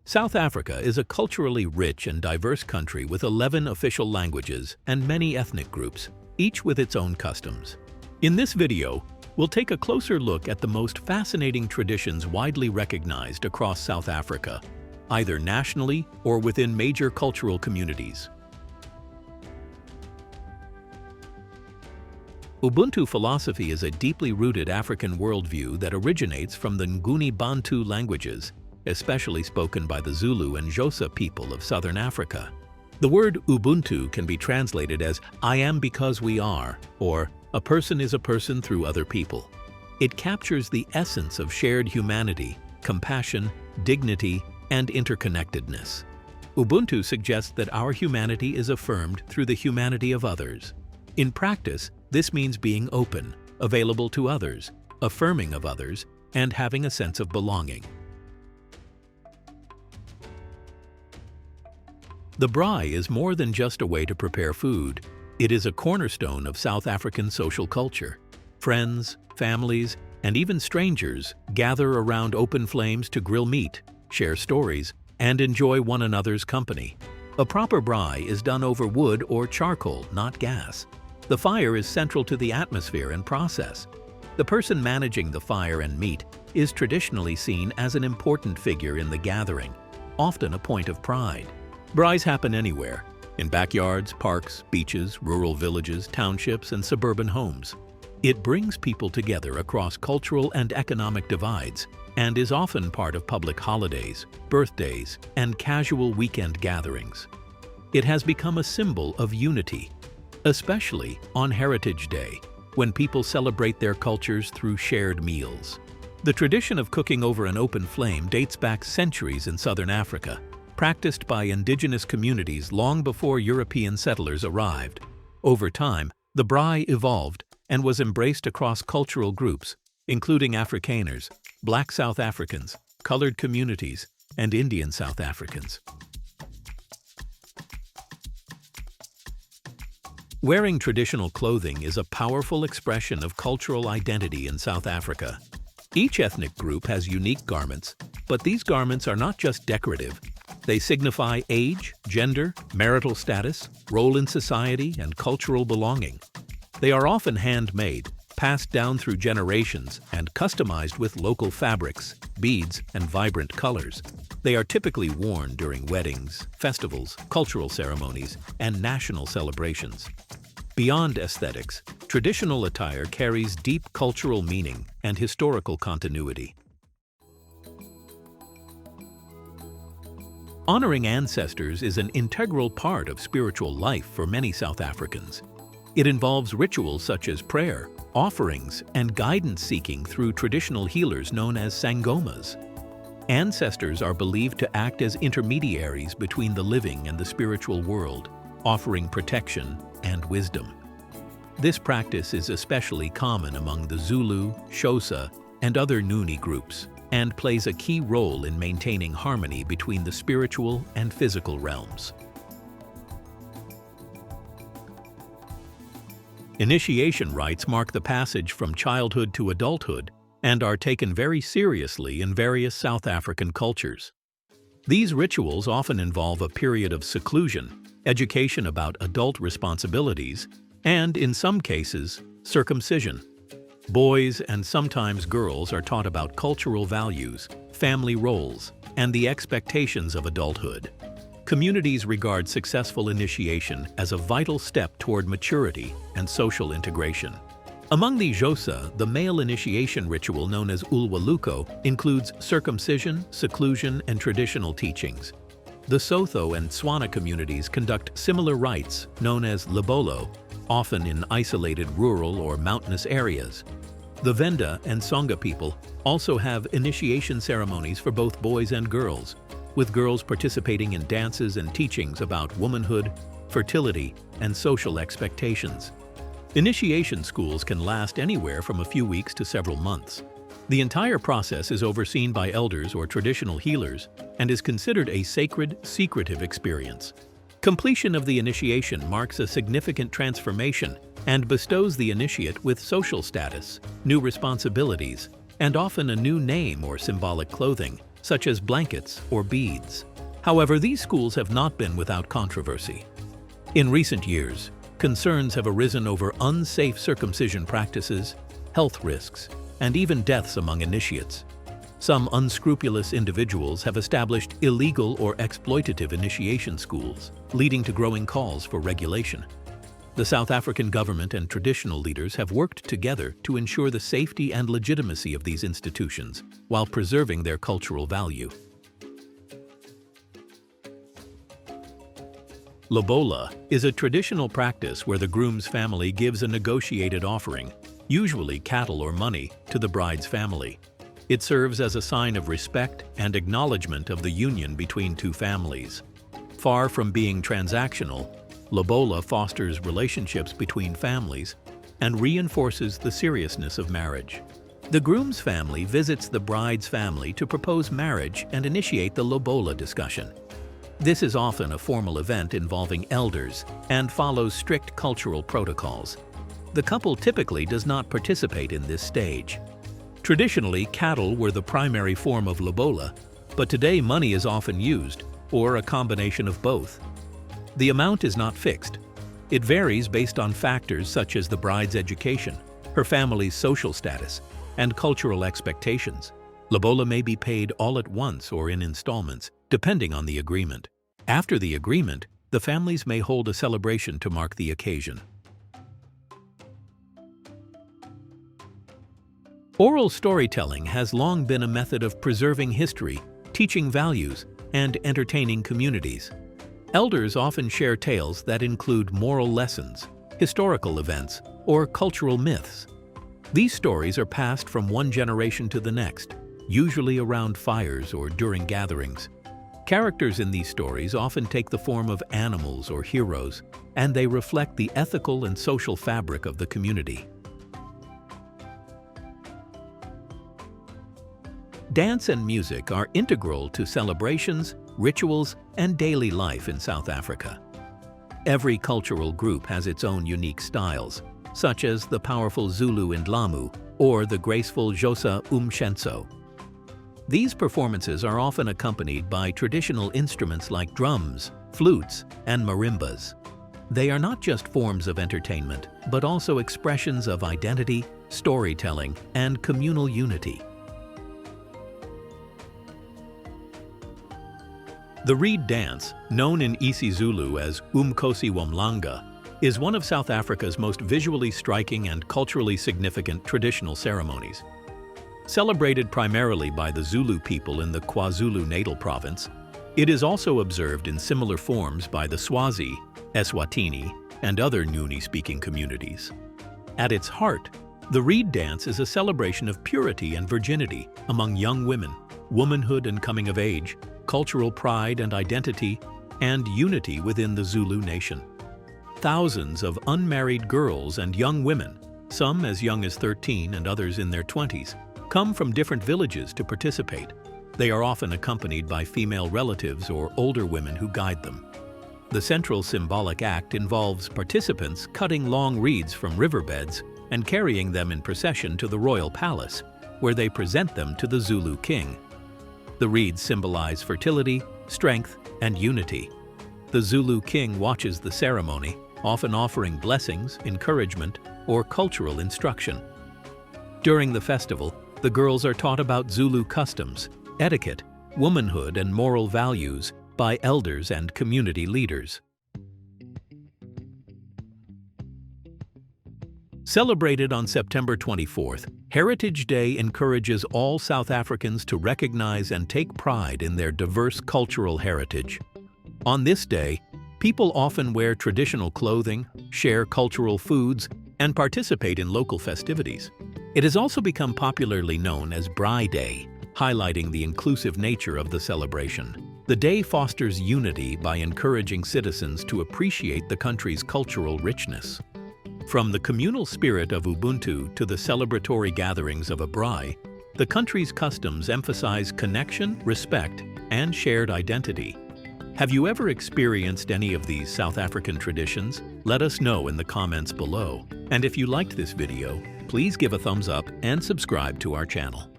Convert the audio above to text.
South Africa is a culturally rich and diverse country with 11 official languages and many ethnic groups, each with its own customs. In this video, we'll take a closer look at the most fascinating traditions widely recognized across South Africa, either nationally or within major cultural communities. Ubuntu philosophy is a deeply rooted African worldview that originates from the Nguni Bantu languages, especially spoken by the Zulu and Xhosa people of southern Africa. The word Ubuntu can be translated as "I am because we are," or "a person is a person through other people." It captures the essence of shared humanity, compassion, dignity, and interconnectedness. Ubuntu suggests that our humanity is affirmed through the humanity of others. In practice, this means being open, available to others, affirming of others, and having a sense of belonging. The braai is more than just a way to prepare food. It is a cornerstone of South African social culture. Friends, families, and even strangers gather around open flames to grill meat, share stories, and enjoy one another's company. A proper braai is done over wood or charcoal, not gas. The fire is central to the atmosphere and process. The person managing the fire and meat is traditionally seen as an important figure in the gathering, often a point of pride. Braais happen anywhere, in backyards, parks, beaches, rural villages, townships, and suburban homes. It brings people together across cultural and economic divides and is often part of public holidays, birthdays, and casual weekend gatherings. It has become a symbol of unity, especially on Heritage Day, when people celebrate their cultures through shared meals. The tradition of cooking over an open flame dates back centuries in southern Africa, practiced by indigenous communities long before European settlers arrived. Over time, the braai evolved and was embraced across cultural groups, including Afrikaners, Black South Africans, colored communities, and Indian South Africans. Wearing traditional clothing is a powerful expression of cultural identity in South Africa. Each ethnic group has unique garments, but these garments are not just decorative. They signify age, gender, marital status, role in society, and cultural belonging. They are often handmade, passed down through generations, and customized with local fabrics, beads, and vibrant colors. They are typically worn during weddings, festivals, cultural ceremonies, and national celebrations. Beyond aesthetics, traditional attire carries deep cultural meaning and historical continuity. Honoring ancestors is an integral part of spiritual life for many South Africans. It involves rituals such as prayer, offerings, and guidance seeking through traditional healers known as sangomas. Ancestors are believed to act as intermediaries between the living and the spiritual world, offering protection and wisdom. This practice is especially common among the Zulu, Xhosa, and other Nguni groups, and plays a key role in maintaining harmony between the spiritual and physical realms. Initiation rites mark the passage from childhood to adulthood and are taken very seriously in various South African cultures. These rituals often involve a period of seclusion, education about adult responsibilities, and, in some cases, circumcision. Boys and sometimes girls are taught about cultural values, family roles, and the expectations of adulthood. Communities regard successful initiation as a vital step toward maturity and social integration. Among the Xhosa, the male initiation ritual known as ulwaluko includes circumcision, seclusion, and traditional teachings. The Sotho and Tswana communities conduct similar rites known as Lobola, often in isolated rural or mountainous areas. The Venda and Songa people also have initiation ceremonies for both boys and girls, with girls participating in dances and teachings about womanhood, fertility, and social expectations. Initiation schools can last anywhere from a few weeks to several months. The entire process is overseen by elders or traditional healers and is considered a sacred, secretive experience. Completion of the initiation marks a significant transformation and bestows the initiate with social status, new responsibilities, and often a new name or symbolic clothing, such as blankets or beads. However, these schools have not been without controversy. In recent years, concerns have arisen over unsafe circumcision practices, health risks, and even deaths among initiates. Some unscrupulous individuals have established illegal or exploitative initiation schools, leading to growing calls for regulation. The South African government and traditional leaders have worked together to ensure the safety and legitimacy of these institutions while preserving their cultural value. Lobola is a traditional practice where the groom's family gives a negotiated offering, usually cattle or money, to the bride's family. It serves as a sign of respect and acknowledgement of the union between two families. Far from being transactional, Lobola fosters relationships between families and reinforces the seriousness of marriage. The groom's family visits the bride's family to propose marriage and initiate the Lobola discussion. This is often a formal event involving elders and follows strict cultural protocols. The couple typically does not participate in this stage. Traditionally, cattle were the primary form of Lobola, but today money is often used, or a combination of both. The amount is not fixed. It varies based on factors such as the bride's education, her family's social status, and cultural expectations. Lobola may be paid all at once or in installments, depending on the agreement. After the agreement, the families may hold a celebration to mark the occasion. Oral storytelling has long been a method of preserving history, teaching values, and entertaining communities. Elders often share tales that include moral lessons, historical events, or cultural myths. These stories are passed from one generation to the next, usually around fires or during gatherings. Characters in these stories often take the form of animals or heroes, and they reflect the ethical and social fabric of the community. Dance and music are integral to celebrations, rituals, and daily life in South Africa. Every cultural group has its own unique styles, such as the powerful Zulu Ndlamu or the graceful Xhosa Umkhosi. These performances are often accompanied by traditional instruments like drums, flutes, and marimbas. They are not just forms of entertainment, but also expressions of identity, storytelling, and communal unity. The reed dance, known in isiZulu as Umkhosi Womhlanga, is one of South Africa's most visually striking and culturally significant traditional ceremonies. Celebrated primarily by the Zulu people in the KwaZulu-Natal province, it is also observed in similar forms by the Swazi, Eswatini, and other Nguni-speaking communities. At its heart, the reed dance is a celebration of purity and virginity among young women, womanhood and coming of age, cultural pride and identity, and unity within the Zulu nation. Thousands of unmarried girls and young women, some as young as 13 and others in their 20s, come from different villages to participate. They are often accompanied by female relatives or older women who guide them. The central symbolic act involves participants cutting long reeds from riverbeds and carrying them in procession to the royal palace, where they present them to the Zulu king. The reeds symbolize fertility, strength, and unity. The Zulu king watches the ceremony, often offering blessings, encouragement, or cultural instruction. During the festival, the girls are taught about Zulu customs, etiquette, womanhood, and moral values by elders and community leaders. Celebrated on September 24th, Heritage Day encourages all South Africans to recognize and take pride in their diverse cultural heritage. On this day, people often wear traditional clothing, share cultural foods, and participate in local festivities. It has also become popularly known as Braai Day, highlighting the inclusive nature of the celebration. The day fosters unity by encouraging citizens to appreciate the country's cultural richness. From the communal spirit of Ubuntu to the celebratory gatherings of a Braai, the country's customs emphasize connection, respect, and shared identity. Have you ever experienced any of these South African traditions? Let us know in the comments below. And if you liked this video, please give a thumbs up and subscribe to our channel.